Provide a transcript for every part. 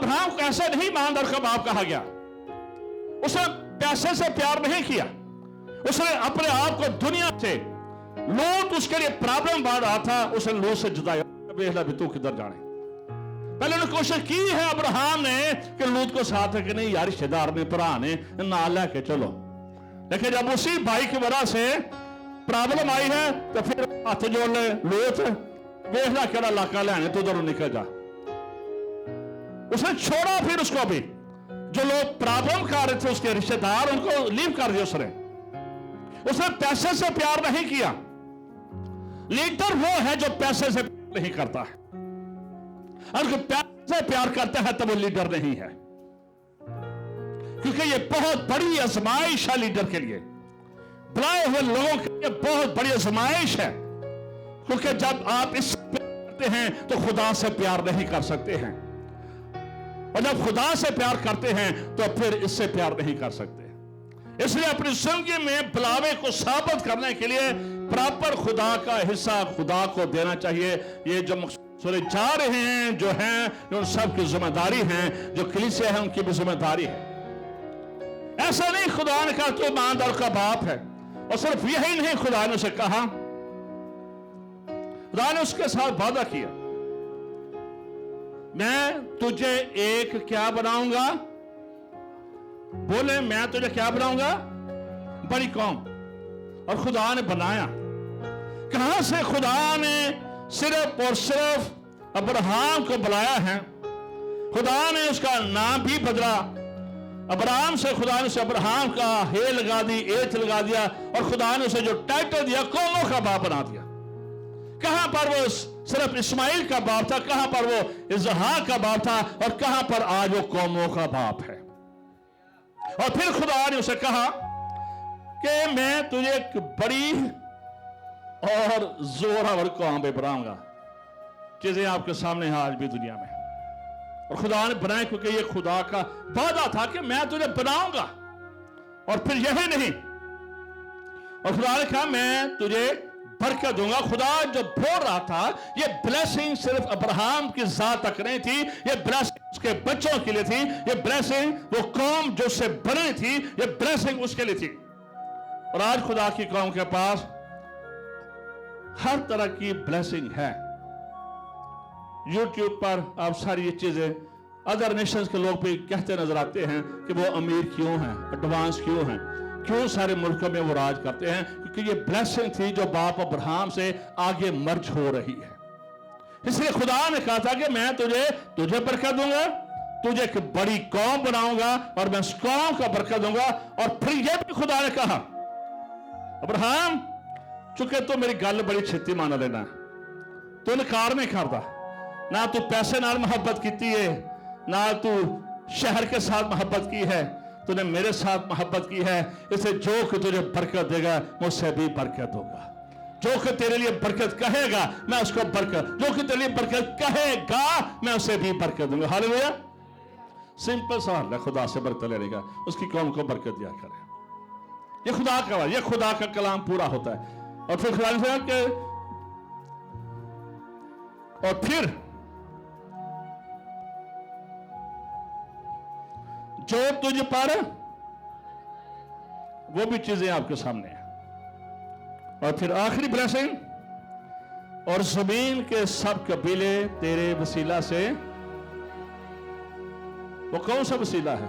Abraham को ऐसा नहीं ईमानदार का बाप कहा गया। उसने पैसे से प्यार नहीं किया, उसने अपने आप को दुनिया से, लूत उसके लिए प्रॉब्लम बढ़ रहा था, उसने लूत से जुदाया। भी तू किधर जाने, पहले उन्होंने कोशिश की है अब्राहम ने कि लूत को साथ है कि नहीं यार रिश्तेदार ने भरा ने ना लेके चलो, लेकिन जब उसी भाई की वजह से प्रॉब्लम आई है तो फिर हाथ जोड़ ले लूत, देखना केड़ा इलाका लेने तो उधर निकल जा। उसने छोड़ा फिर उसको भी, जो लोग प्रॉब्लम कर रहे थे उसके रिश्तेदार, उनको लीव कर दिया उसने पैसे से प्यार नहीं किया। लीडर वो है जो पैसे से नहीं करता है, अगर पैसे से प्यार करता है तो वो लीडर नहीं है, क्योंकि ये बहुत बड़ी आजमाइश है लीडर के लिए, बुलाए हुए लोगों के लिए बहुत बड़ी आजमाइश है। क्योंकि जब आप इससे प्यार करते हैं तो खुदा से प्यार नहीं कर सकते हैं, और जब खुदा से प्यार करते हैं तो फिर इससे प्यार नहीं कर सकते। इसलिए अपनी जिंदगी में बुलावे को साबित करने के लिए प्रॉपर खुदा का हिस्सा खुदा को देना चाहिए। ये जो मकसूद जा रहे हैं जो हैं, उन सब की जिम्मेदारी है, जो कलीसिया है उनकी भी जिम्मेदारी है। ऐसा नहीं खुदा ने कहा तो ईमानदार का बाप है, और सिर्फ यही नहीं, खुदा ने उसे कहा, खुदा ने उसके साथ वादा किया, मैं तुझे एक क्या बनाऊंगा, बोले मैं तुझे क्या बनाऊंगा, बड़ी कौम। और खुदा ने बनाया। कहां से खुदा ने सिर्फ और सिर्फ अब्राहम को बुलाया है, खुदा ने उसका नाम भी बदला। अब्राहम से खुदा ने उसे अब्राहम का हे लगा दी, एच लगा दिया, और खुदा ने उसे जो टाइटल दिया कौमों का बाप बना दिया। कहां पर वो सिर्फ इस्माइल का बाप था, कहां पर वो इसहाक का बाप था, और कहां पर आज वो कौमों का बाप है। और फिर खुदा ने उसे कहा कि मैं तुझे एक बड़ी और जोरावर कौम पे बनाऊंगा। चीजें आपके सामने हैं आज भी दुनिया में, और खुदा ने बनाए क्योंकि ये खुदा का वादा था कि मैं तुझे बनाऊंगा। और फिर यही नहीं, और खुदा ने कहा मैं तुझे बरकत दूंगा। खुदा जो बोल रहा था, ये ब्लेसिंग सिर्फ अब्राहम की जात तक नहीं थी, ये ब्लेसिंग उसके बच्चों के लिए थी, ये ब्लेसिंग वो कौम जो से बनी थी, ये ब्लेसिंग उसके लिए थी। और आज खुदा की कौम के पास हर तरह की ब्लेसिंग है। यूट्यूब पर आप सारी ये चीजें अदर नेशंस के लोग भी कहते नजर आते हैं कि वो अमीर क्यों हैं, एडवांस क्यों हैं, क्यों सारे मुल्कों में वो राज करते हैं, क्योंकि ये ब्लेसिंग थी जो बाप अब्राहम से आगे मर्ज हो रही है। इसलिए खुदा ने कहा था कि मैं तुझे बरकत दूंगा, तुझे एक बड़ी कौम बनाऊंगा, और मैं उस कौम का बरकत दूंगा। और फिर यह भी खुदा ने कहा, अब्राहम चूंकि तू मेरी गल बड़ी छेती मान लेना, तू इनकार नहीं करता, ना तू पैसे नाल मोहब्बत की है, ना तू शहर के साथ मोहब्बत की है, तूने मेरे साथ मोहब्बत की है। इसे जो कि तुझे बरकत देगा मुझसे भी बरकत होगा, जो कि तेरे लिए बरकत कहेगा मैं उसको बरकत, जो कि तेरे लिए बरकत कहेगा मैं उसे भी बरकत दूंगा। हालेलुया। सिंपल सवाल है खुदा से बरकत लेने का, उसकी कौम को बरकत दिया करे। ये खुदा का, ये खुदा का कलाम पूरा होता है। और फिर खुदा ने कहा, और फिर जो तुझ पर, वो भी चीजें आपके सामने हैं। और फिर आखिरी ब्लेसिंग, और जमीन के सब कबीले तेरे वसीला से, वो कौन सा वसीला है?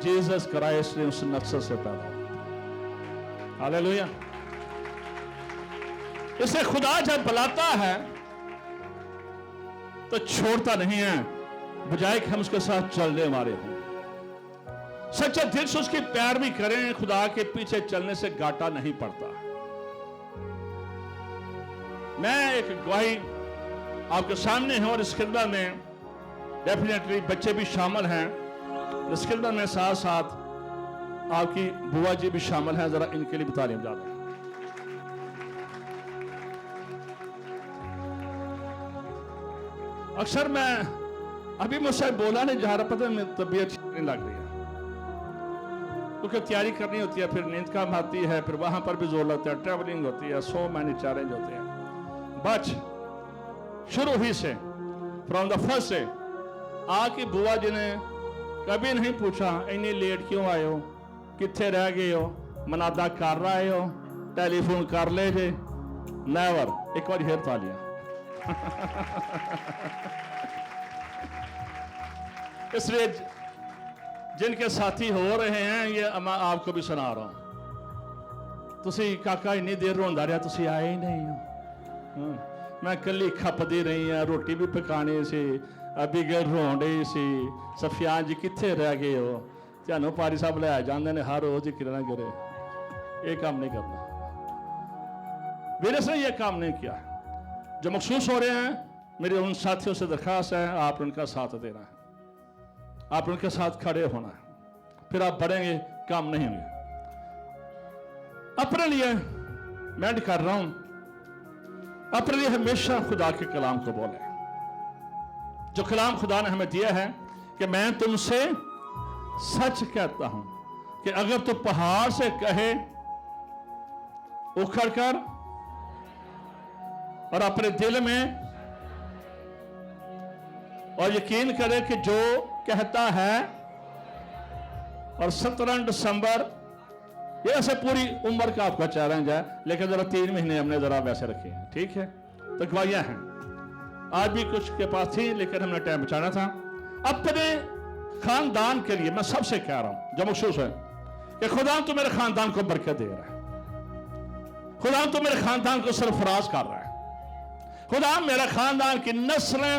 जीसस क्राइस्ट ने उस नस्ल से पैदा हुआ। हालेलुया। इसे खुदा जब बुलाता है तो छोड़ता नहीं है, बजाय कि हम उसके साथ चलने वाले हों, सच्चे दिल से उसकी पैरवी करें। खुदा के पीछे चलने से घाटा नहीं पड़ता। मैं एक गवाही आपके सामने हूं, और इस खिदमत में डेफिनेटली बच्चे भी शामिल हैं, इस खिदमत में साथ साथ आपकी बुआ जी भी शामिल हैं। जरा इनके लिए भी तालीम ज़्यादा है। अक्सर मैं अभी मुझसे बोला नहीं जा रहा, पता है तबीयत नहीं लग रही है, क्योंकि तैयारी करनी होती है, फिर नींद कम आती है, फिर वहां पर भी जोर लगता है, ट्रैवलिंग होती है, सो मैनी चैलेंज होते हैं। बट शुरू ही से फ्रॉम द फर्स्ट डे आके बुआ जी ने कभी नहीं पूछा इतनी लेट क्यों आए हो, कितने रह गए हो, मनादा कर रहे हो, टेलीफोन कर ले जे, नेवर। एक बार हेर तालियां। इसलिए जिनके साथी हो रहे हैं ये मैं आपको भी सुना रहा हूं। तुसी काका इन्नी देर रोंदा रहा, तुसी आए ही नहीं हो। मैं कली खपदी रही है, रोटी भी पकानी सी, अभी गल रोन रही सी, सफियान जी कितने रह गए हो, थानू पारी साहब लै जाते हैं हर रोज किरना गिरे। ये काम नहीं करना। मेरे से ये काम नहीं किया। जो महसूस हो रहे हैं, मेरे उन साथियों से दरखास्त है आप उनका साथ देना है, आप उनके साथ खड़े होना है, फिर आप बढ़ेंगे, काम नहीं होंगे। अपने लिए मैं कर रहा हूं, अपने लिए हमेशा खुदा के कलाम को बोले। जो कलाम खुदा ने हमें दिया है कि मैं तुमसे सच कहता हूं कि अगर तू पहाड़ से कहे उखड़ कर और अपने दिल में और यकीन करे कि जो कहता है, और 17 दिसंबर ये ऐसे पूरी उम्र का आपका चैलेंज है, लेकिन जरा 3 महीने हमने जरा वैसे रखे हैं, ठीक है। तो गवाहियां हैं, आज भी कुछ के पास थी लेकिन हमने टाइम बचाना था। अपने खानदान के लिए मैं सबसे कह रहा हूं जो महसूस है कि खुदा तो मेरे खानदान को बरकत दे रहा है, खुदा तो मेरे खानदान को सरफराज कर रहा है, खुदा मेरा खानदान की नस्लें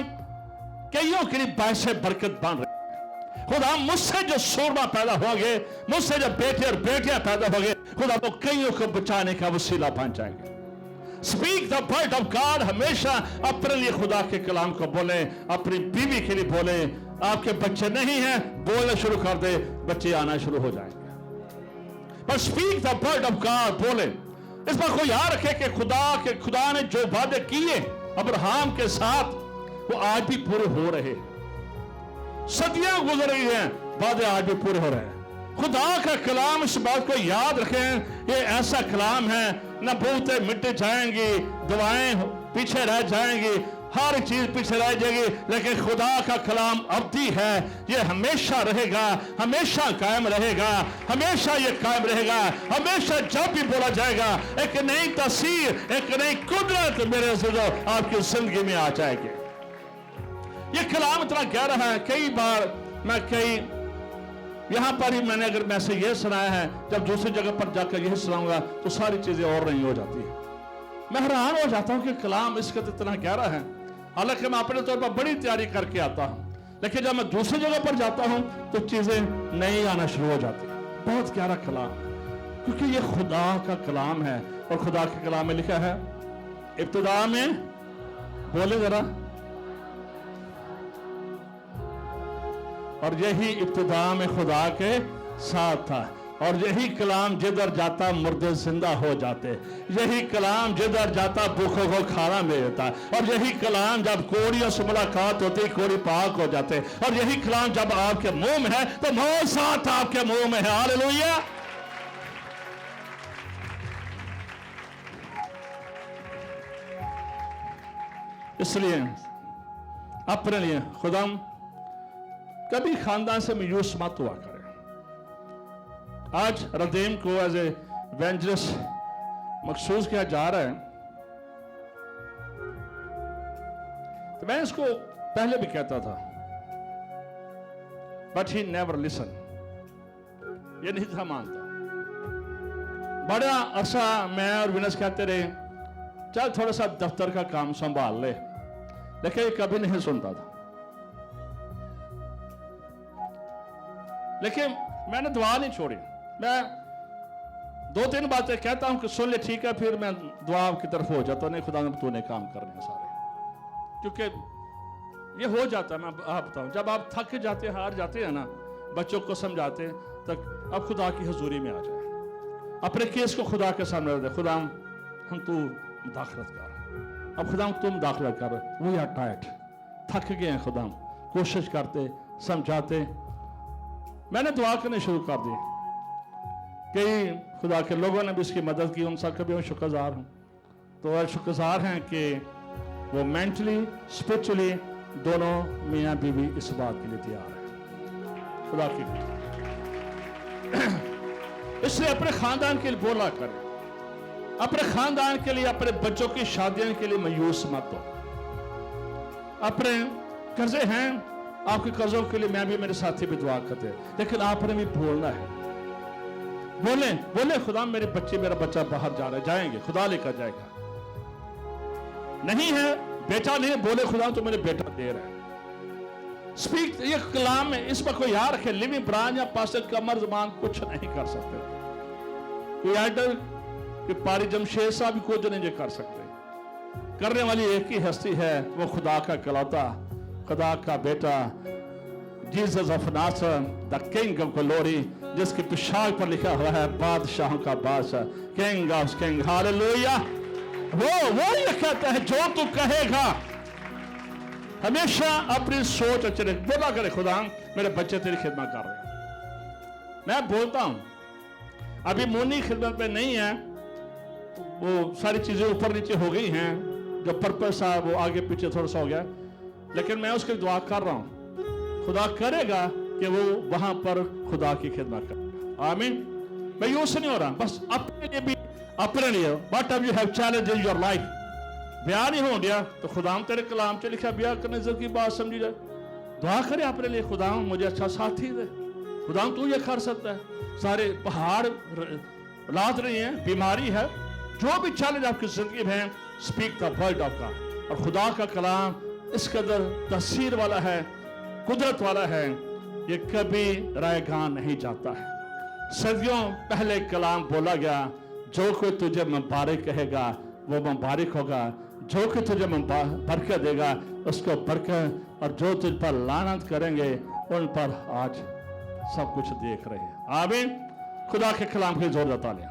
कईयों के लिए बायसे बरकत बन रही है। खुदा मुझसे जो सूरमा पैदा होंगे, मुझसे जो बेटे और बेटियां पैदा होंगे, खुदा वो कईयों को बचाने का वसीला बन जाएंगे। Speak the word of God. हमेशा अपने लिए खुदा के कलाम को बोले, अपनी बीवी के लिए बोले। आपके बच्चे नहीं हैं, बोलना शुरू कर दे, बच्चे आना शुरू हो जाएंगे। पर speak the word of God बोले। इस बात को याद रखे कि खुदा ने जो वादे किए अब्राहम के साथ, वो आज भी पूरे हो रहे। सदियां गुजर रही हैं, वादे आज भी पूरे हो रहे हैं। खुदा का कलाम, इस बात को याद रखें, ये ऐसा कलाम है, नबूवतें मिट जाएंगी, दुआएं पीछे रह जाएंगी, हर चीज पीछे रह जाएगी, लेकिन खुदा का कलाम अवधि है, ये हमेशा रहेगा, हमेशा कायम रहेगा, हमेशा ये कायम रहेगा। हमेशा जब भी बोला जाएगा एक नई तस्वीर, एक नई कुदरत मेरे आपकी जिंदगी में आ जाएगी। ये कलाम इतना गहरा है, कई बार मैं यहां पर ही मैंने अगर मैसेज ये सुनाया है, जब दूसरी जगह पर जाकर यही सुनाऊंगा तो सारी चीजें और नहीं हो जाती है। मैं हैरान हो जाता हूं कि कलाम इसका इतना गहरा है। हालांकि मैं अपने तौर पर बड़ी तैयारी करके आता हूं, लेकिन जब मैं दूसरी जगह पर जाता हूं तो चीजें नहीं आना शुरू हो जाती है। बहुत गहरा कलाम, क्योंकि ये खुदा का कलाम है, और खुदा के कलाम में लिखा है, इब्तिदा में बोले जरा, और यही इब्तिदा में खुदा के साथ था, और यही कलाम जिधर जाता मुर्दे जिंदा हो जाते, यही कलाम जिधर जाता भूखों को खाना मिल देता, और यही कलाम जब कोड़ियों से मुलाकात होती कोड़ी पाक हो जाते, और यही कलाम जब आपके मुंह में है तो मौत साथ आपके मुंह में है। हालेलुया। इसलिए अपने लिए खुदा कभी खानदान से मायूस मत हुआ करें। आज रदीम को एज ए एवेंजलिस्ट मखसूस किया जा रहा है, तो मैं इसको पहले भी कहता था, बट ही नेवर लिसन, ये नहीं था मानता। बड़ा अरसा मैं और विनस कहते रहे, चल थोड़ा सा दफ्तर का काम संभाल ले, लेकिन कभी नहीं सुनता था। लेकिन मैंने दुआ नहीं छोड़ी। मैं 2-3 बातें कहता हूं कि सुन ले, ठीक है, फिर मैं दुआ की तरफ हो जाता, नहीं खुदा ने तूने काम करने सारे, क्योंकि ये हो जाता है। मैं आप बताऊं, जब आप थक जाते हार जाते हैं ना, बच्चों को समझाते तक अब खुदा की हजूरी में आ जाए, अपने केस को खुदा के सामने रख दे, खुदा हम तू मुदाखलत कर, अब खुदा तुम मुदाखलत कर, वी आर टायर्ड, थक गए हैं खुदा, कोशिश करते समझाते। मैंने दुआ करनी शुरू कर दी, कई खुदा के लोगों ने भी इसकी मदद की, उन सब के भी मैं शुक्रगुजार हूँ। तो शुक्रगुजार हैं कि वो मेंटली स्पिरिचुअली दोनों मियाँ बीवी इस बात के लिए तैयार है। खुदा की इसलिए अपने खानदान के लिए बोला करें, अपने खानदान के लिए, अपने बच्चों की शादियों के लिए मायूस मत हो। अपने कर्जे हैं, आपके कर्जों के लिए मैं भी, मेरे साथी भी दुआ करते हैं, लेकिन आपने भी बोलना है। बोले बोले खुदा मेरे बच्चे, मेरा बच्चा बाहर जा रहा है, जाएंगे, खुदा लेकर जाएगा। नहीं है बेटा नहीं, बोले खुदा तो मेरे बेटा दे रहा है। स्पीक, ये कलाम है, इसमें कोई याद रखे, लिविंग ब्रांच या पास्टर कमर जबान कुछ नहीं कर सकते। कोई आइडल कि पारी जमशेद साहब भी कुछ नहीं कर सकते। करने वाली एक ही हस्ती है, वो खुदा का कलौता, खुदा का बेटा, Jesus of Nazareth, the king of glory, जिसकी पोशाक पर लिखा हुआ है बादशाहों का बादशाह, किंग ऑफ किंग। हालेलुया। वो ये कहता है जो तू कहेगा, हमेशा अपनी सोच अच्छे रख। बोला करे खुदा मेरे बच्चे तेरी खिदमत कर रहे हैं। मैं बोलता हूं अभी मोनी खिदमत में नहीं है, वो सारी चीजें ऊपर नीचे हो गई हैं, जो पर्पस था वो आगे पीछे थोड़ा सा हो गया, लेकिन मैं उसकी दुआ कर रहा हूं, खुदा करेगा कि वो वहां पर खुदा की खिदमत करे। आमीन। मैं यूं नहीं हो रहा, बस अपने लिए भी, अपने लिए what have you have challenge in your life. ब्याह नहीं हो गया तो खुदाम तेरे कलाम से लिखा ब्याह करने की बात समझी जाए, दुआ करे अपने लिए, खुदाम मुझे अच्छा साथी दे, खुदाम तू ये कर सकता है। सारे पहाड़ लाद रही हैं, बीमारी है, जो भी चैलेंज आपकी जिंदगी में, speak the word of God. और खुदा का कलाम इस कदर तसीर वाला है, कुदरत वाला है, ये कभी रायगान नहीं जाता है। सदियों पहले कलाम बोला गया, जो कोई तुझे मुबारक कहेगा वो मुबारक होगा, जो कोई तुझे बरकत देगा उसको बरकत, और जो तुझ पर लानत करेंगे उन पर आज सब कुछ देख रहे हैं। आमीन। खुदा के कलाम के जोर जता लें।